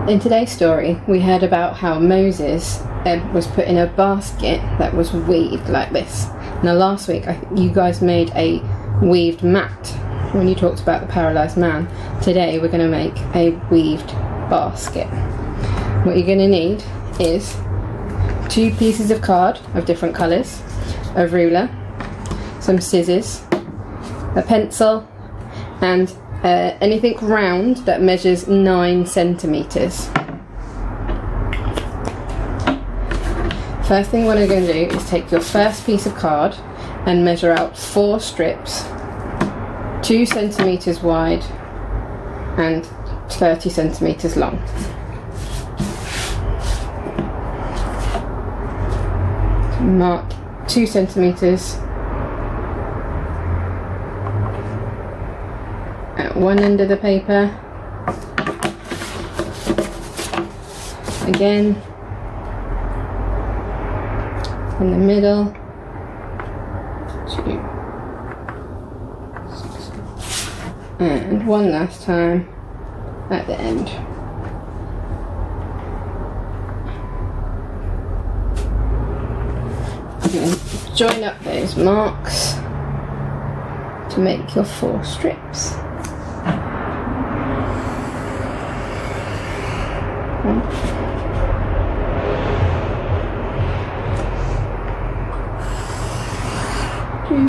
In today's story, we heard about how Moses was put in a basket that was weaved like this. Now last week, you guys made a weaved mat when you talked about the paralysed man. Today we're going to make a weaved basket. What you're going to need is 2 pieces of card of different colours, a ruler, some scissors, a pencil, and anything round that measures 9 centimetres. First thing what I'm going to do is take your first piece of card and measure out 4 strips, 2 centimetres wide and 30 centimetres long. Mark 2 centimetres at one end of the paper, again in the middle, 2, and one last time at the end. You're going to join up those marks to make your 4 strips. 1, 2,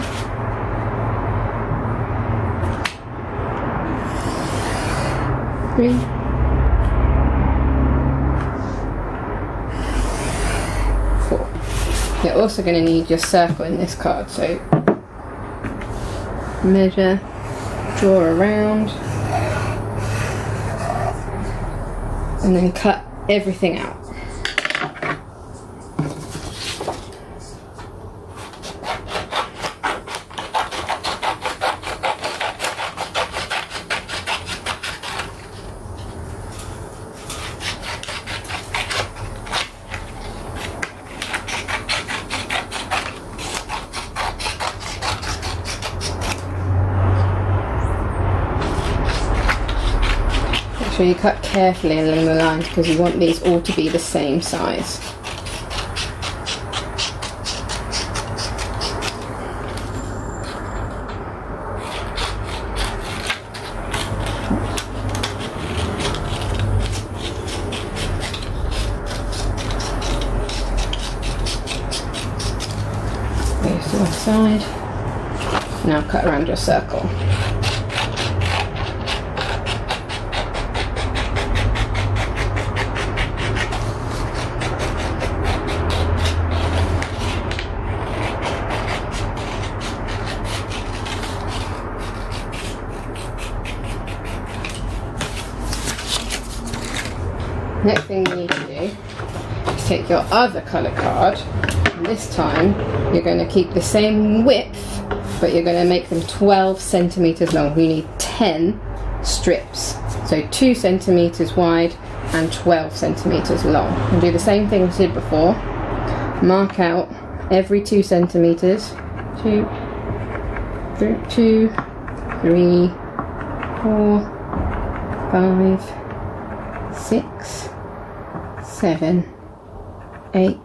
3, 4. You're also going to need your circle in this card, so measure, draw around, and then cut everything out. Make sure you cut carefully along the lines because you want these all to be the same size. Those to one side. Now cut around your circle. Next thing you need to do is take your other colour card, and this time you're going to keep the same width, but you're going to make them 12 centimetres long. You need 10 strips, so 2 centimetres wide and 12 centimetres long. And do the same thing we did before. Mark out every 2 centimetres. 2, 3, 4, 5, 6, 7, 8,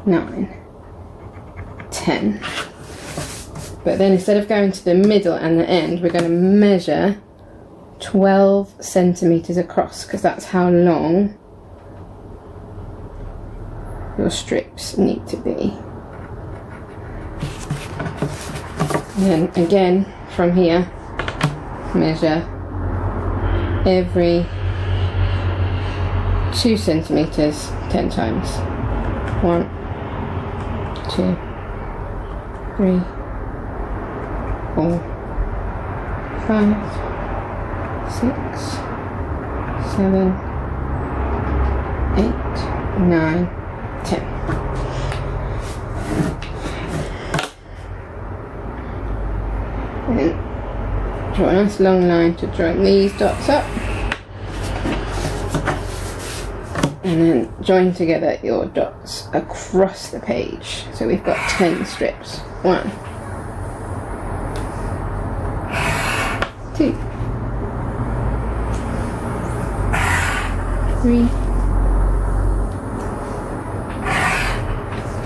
9, 10. But then instead of going to the middle and the end, we're going to measure 12 centimetres across because that's how long your strips need to be. And then again from here, measure every 2 centimetres 10 times. 1, 2, 3, 4, 5, 6, 7, 8, 9, 10. And then draw a nice long line to join these dots up. And then join together your dots across the page. So we've got 10 strips. 1, 2, 3,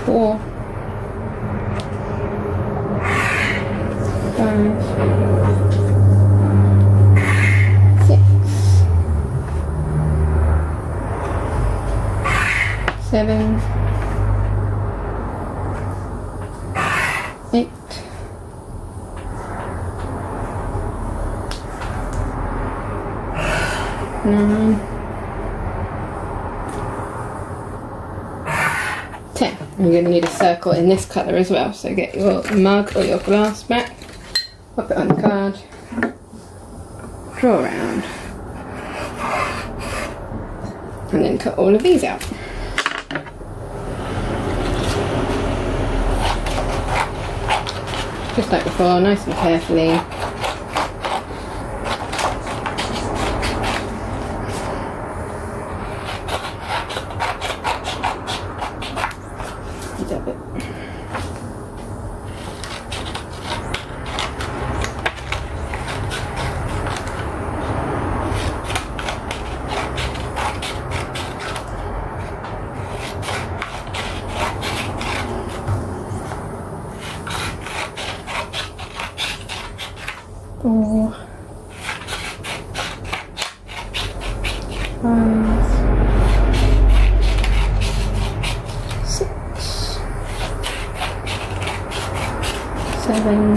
4, 5, 6, 7, 8, 9, 10. And you're going to need a circle in this colour as well, so get your mug or your glass back, pop it on the card, draw around, and then cut all of these out. Just like before, nice and carefully. Dab it. Four, 5, 6, 7,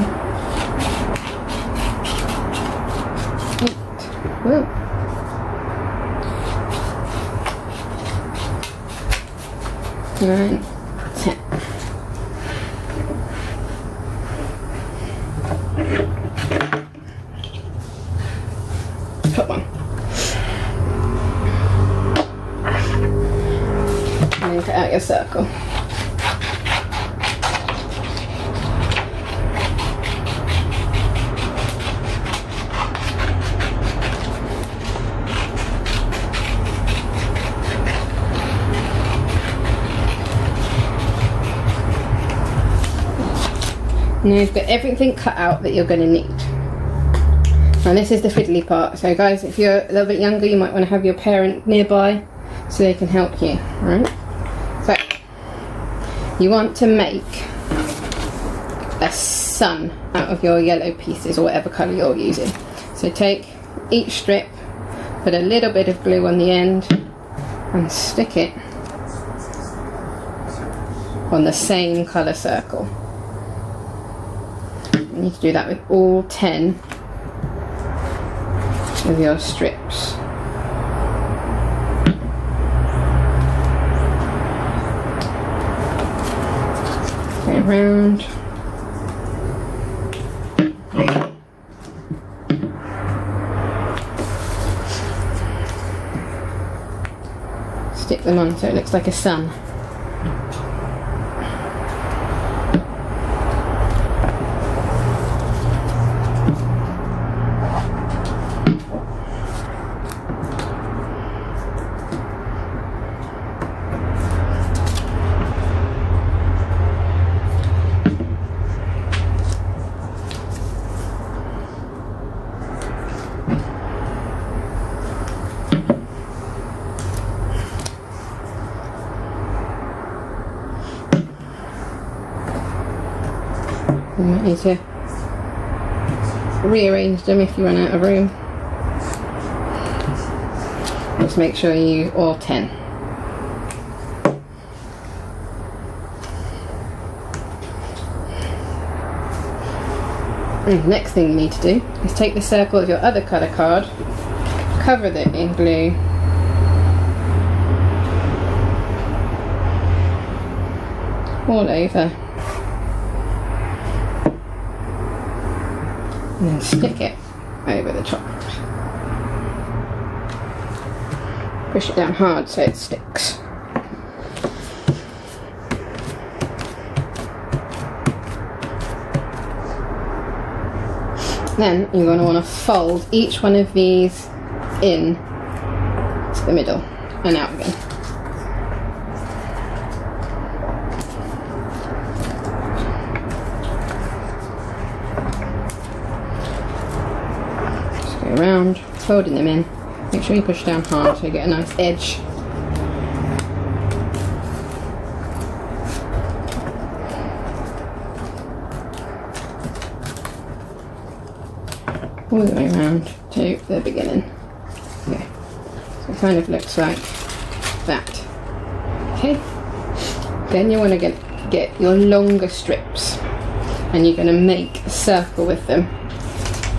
8, whoa, 9, 10. Put one. And then cut out your circle. Now you've got everything cut out that you're going to need. And this is the fiddly part. So guys, if you're a little bit younger, you might want to have your parent nearby so they can help you, right? So, you want to make a sun out of your yellow pieces or whatever colour you're using. So take each strip, put a little bit of glue on the end and stick it on the same colour circle. You need to do that with all 10 of your strips. Go around. Stick them on so it looks like a sun. You might need to rearrange them if you run out of room. Just make sure you use all 10. And the next thing you need to do is take the circle of your other colour card, cover it in glue, all over, and then stick it over the top. Push it down hard so it sticks. Then you're going to want to fold each one of these in to the middle and out again. Just go around, folding them in Make sure you push down hard so you get a nice edge. All the way around to the beginning. Okay, so it kind of looks like that. Okay, then you want to get your longer strips, and you're going to make a circle with them.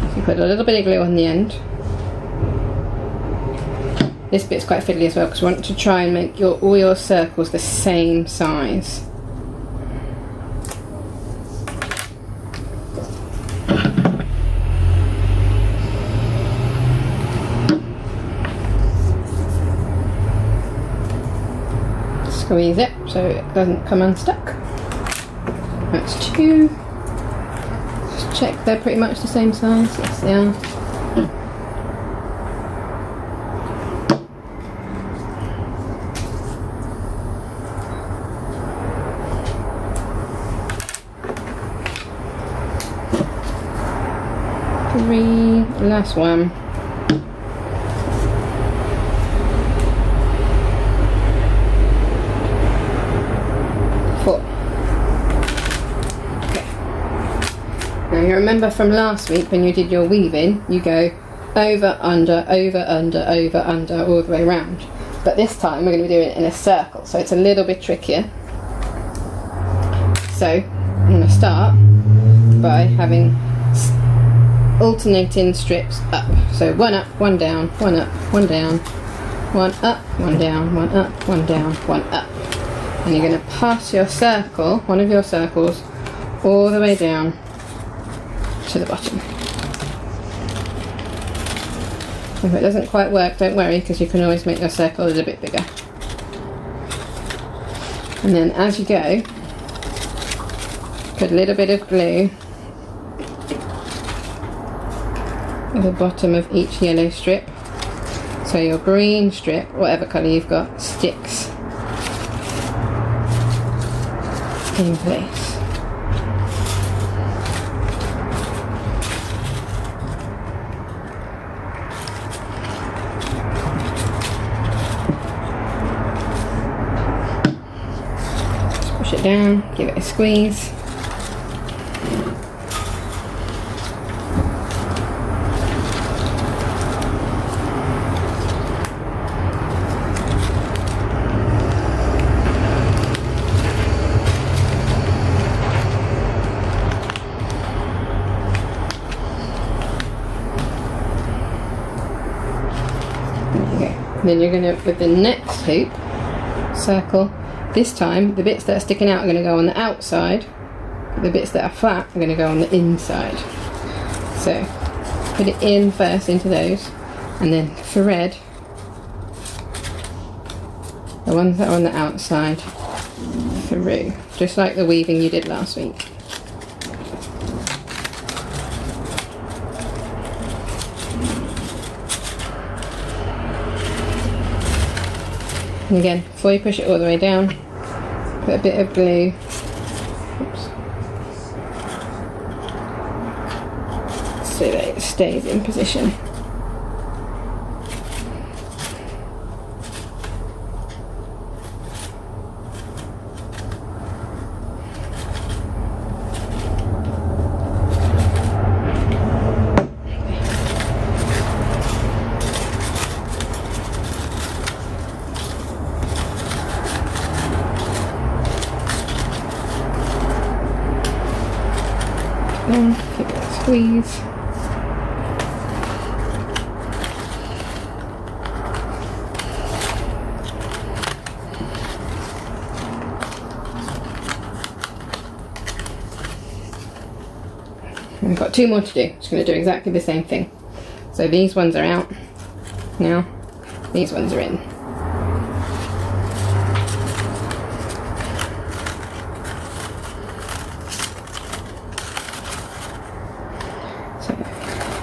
So you put a little bit of glue on the end. This bit's quite fiddly as well because we want to try and make all your circles the same size. Squeeze it so it doesn't come unstuck. That's 2. Just check they're pretty much the same size. Yes, they are. Last one. 4. Okay. Now you remember from last week when you did your weaving, you go over, under, over, under, over, under, all the way around. But this time we're going to be doing it in a circle, so it's a little bit trickier. So I'm going to start by having alternating strips up. So 1 up, 1 down, 1 up, 1 down, 1 up, 1 down, 1 up, 1 down, 1 up. And you're going to pass your circle, one of your circles, all the way down to the bottom. If it doesn't quite work, don't worry, because you can always make your circle a little bit bigger. And then as you go, put a little bit of glue at the bottom of each yellow strip, so your green strip, whatever colour you've got, sticks in place. Just push it down, give it a squeeze. Then you're going to, with the next hoop, circle. This time, the bits that are sticking out are going to go on the outside. The bits that are flat are going to go on the inside. So, put it in first into those, and then thread the ones that are on the outside through, just like the weaving you did last week. And again, before you push it all the way down, put a bit of glue. Oops. So that it stays in position. Give it a squeeze. We've got 2 more to do. Just going to do exactly the same thing. So these ones are out now. These ones are in.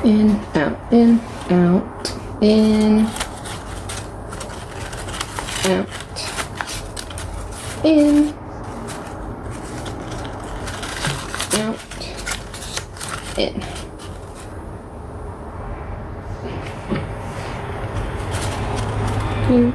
In, out, in, out, in, out, in, out, in. 2,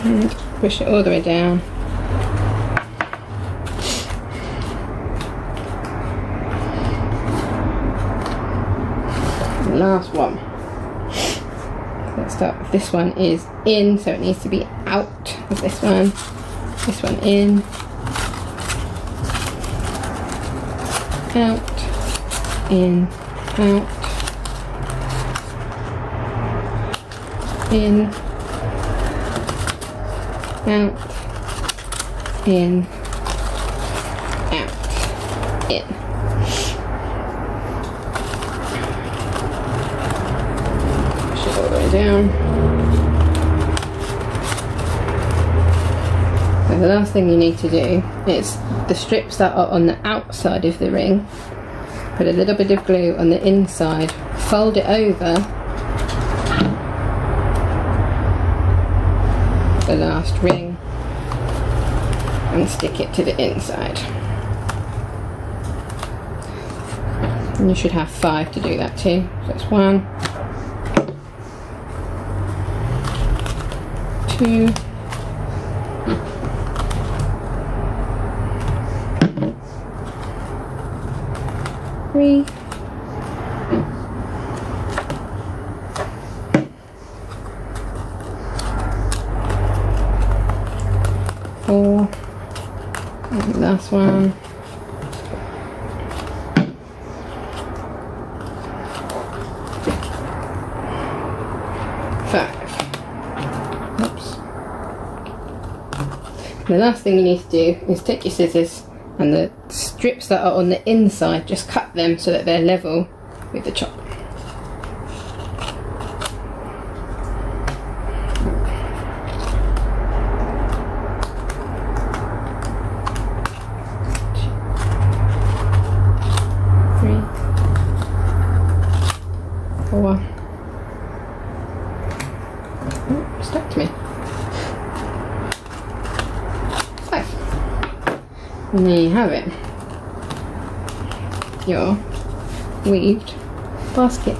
'and push it all the way down. Last one. Let's start with this one is in, so it needs to be out of this one in, out, in, out, in, out, in, out, in. All the way down. So the last thing you need to do is the strips that are on the outside of the ring, put a little bit of glue on the inside, fold it over the last ring and stick it to the inside. And you should have 5 to do that too. So it's 1, 2, 3, 4, and the last one, 5. Oops. The last thing you need to do is take your scissors and the strips that are on the inside, just cut them so that they're level with the chop. Three, 4. Oh, stuck to me. 5. And there you have it. Your weaved basket.